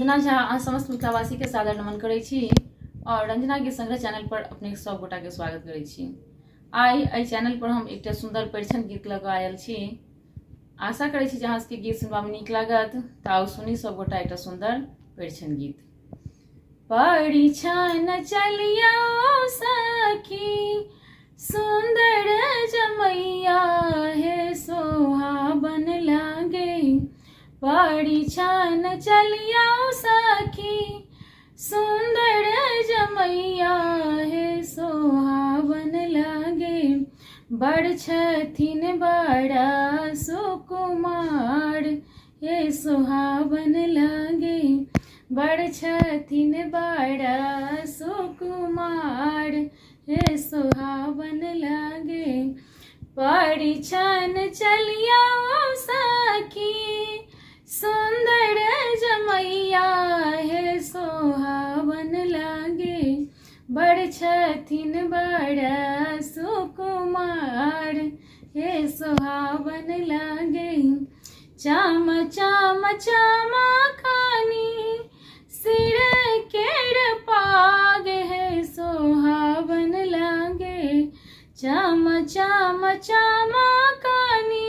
रंजना झा आ समस्त मिथिलावासी के सादर नमन करै छी और रंजना गीत संग्रह चैनल पर अपने सब गोटा के स्वागत करै छी। आई एहि चैनल पर हम एकटा सुंदर परिछन गीत लगा आयल छी। आशा करै छी जहाँ के गीत सुनबा में नीक लागत त आउ सुनी सब गोटा एकटा सुंदर परिछन गीत। परिछन चलिया सखी सुंदर जमैया हे सोहाबन लागे। परिछन चलिया सखी सुंदर जमैया हे सोहाबन लागे। बड़ छथिन बड़ा सुकुमार हे सोहाबन लागे। बड़ छथिन बड़ा सुकुमार हे सोहाबन लागे। परिछन चलिया सखी सुंदर जमैया हे सोहाबन लागे। बड़ छथिन बड़ा सुकुमार हे सोहाबन लागे। चाम चाम चमकानी सिर केर पाग हे सोहाबन लागे। चाम चाम चमकानी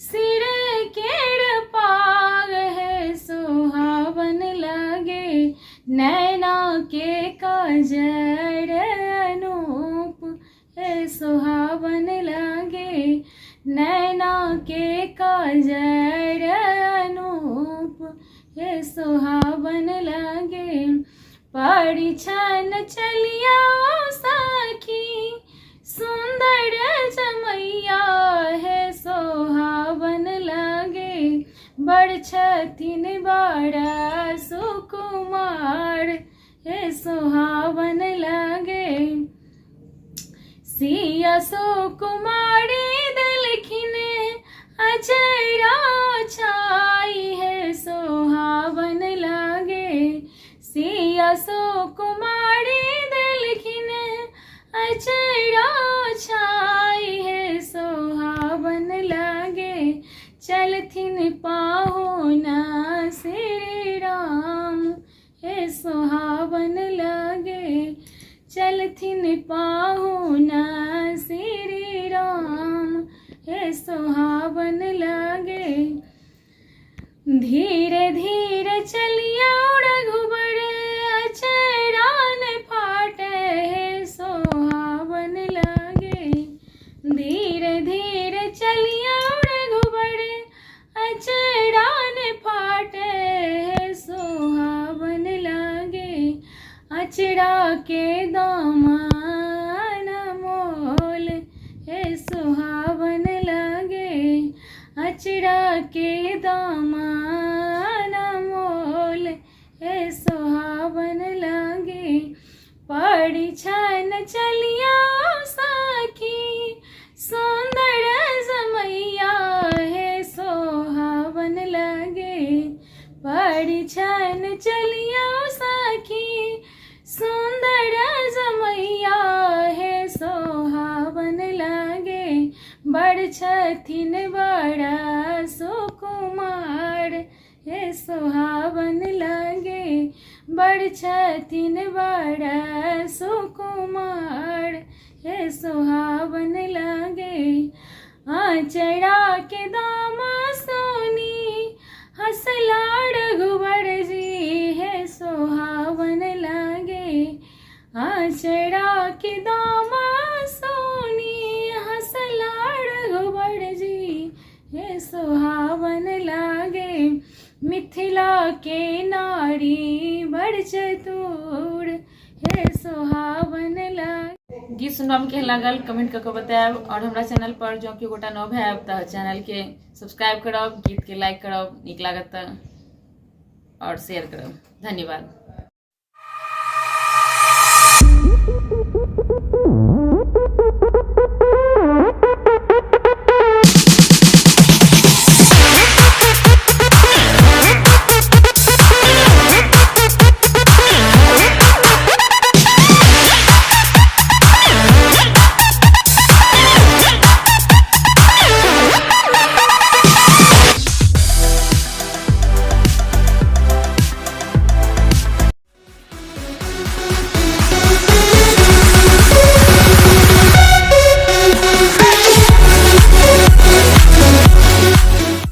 सिर केर पाग हे सोहाबन लागे। नैना के काजर अनूप हे सोहाबन लागे। नैना के काजर अनूप हे सोहाबन लागे। परिछन चलिया सखी सुंदर जमैया हे सोहाबन लागे। बड़ छथिन बड़ा सुकुमार हे सोहाबन लागे। सिया सुकुमारी देलखिन अजरा छाई हे सोहाबन लागे। सिया सुकुमारी देलखिन अजरा छाई हे सोहाबन लागे। चलथिन पाहुना श्री राम हे सोहाबन लागे। चलथिन पाहुना श्री राम हे सोहाबन लागे। धीरे धीरे चलिया रघुबर चरण फाटे हे सोहाबन लागे। धीरे धीरे चलिया रघुबर चरण फाटे हे सोहाबन लागे। अचरा के दामन मोल हे सोहाबन लागे। अचरा के दामन मोल हे सोहाबन लागे। परिछन चलिया सखी सुंदर जमैया हे सोहाबन लागे। परिछन चलिया सखी सुंदर जमैया हे सोहाबन लागे। बड़ छथिन बड़ा सुकुमार हे सोहाबन लागे। बड़ छथिन बड़ा सुकुमार हे सोहाबन लागे। आचरा के दाम सोनी हंसला रघुवर जी हे सोहाबन लागे। आचरा के दाम सोनी हंसला रघुवर जी हे सोहाबन लागे। मिथिला के नारी बड़ चतुर हे सोहाबन लागे। गीत सुनबा में केहन लागल कमेंट करके बताएब और हमरा चैनल पर जो कि गोटा नव है तो चैनल के सब्सक्राइब करब, गीत के लाइक करब, नीक लागत और शेयर करब। धन्यवाद।